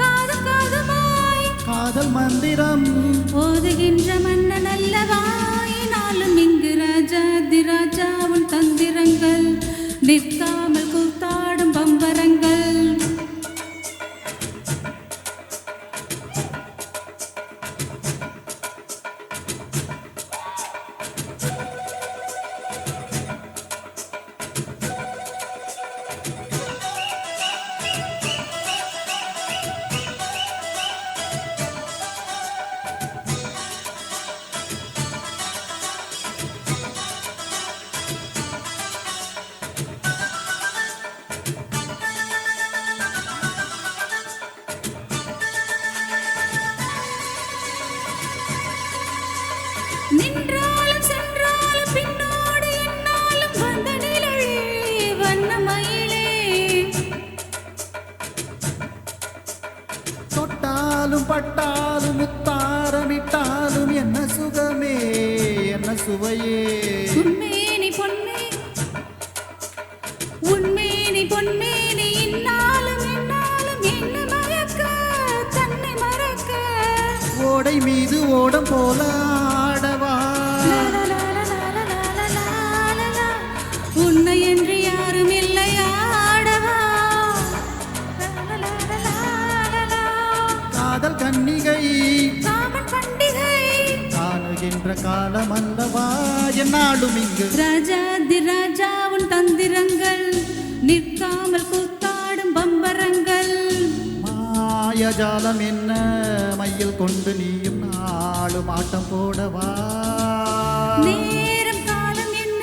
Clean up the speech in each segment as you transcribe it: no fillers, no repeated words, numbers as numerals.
காதும் காதுமாய் காதல் மந்திரம் ஓதுகின்ற மன்னன் அல்லவா நாளும் இங்கு ராஜாதி ராஜா உன் தந்திரங்கள் நிற்காமல் கூத்தாடும் பம்பரங்கள் நின்றாலும் சென்றாலும் பின்னோடு என்னாலும் வந்த நிழலே வண்ணமயிலே தொட்டாலும் பட்டாலும் முத்தாரமிட்டாலும் என்ன சுகமே என்ன சுவையே உன்மேனி பொன்மே உன்மேனி பொன்மேனி இன்னாலும் என்னாலும் என்ன மறக்க தன்னை மறக்க ஓடை மீது ஓடம் போல ஆடவா உன்னை என்று யாரும் இல்லை ஆடவா காதல் கன்னிகை காமன் பண்டிகை காணுகின்ற காலம் அல்லவா என்னாலும் இங்கு ராஜாதி ராஜா உன் தந்திரங்கள் நிற்காமல் கூத்தாடும் பம்பரங்கள் மாயஜாலம் என்ன மையில் கொண்டு நீயும் நாளும் ஆட்டம் போடவா நேரம் காலம் என்ன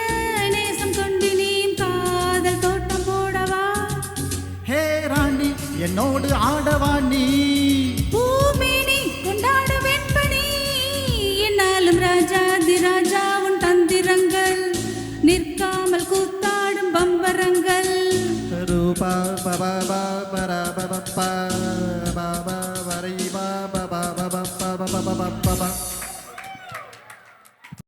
நேசம் கொண்டு நீயும் காதல் தோட்டம் போடவா ஹே ராணி என்னோடு ஆடவா நீ பூமேனி கொண்டாடு வெண்பனி என்னாலும் ராஜாதி ராஜா உன் தந்திரங்கள் நிற்க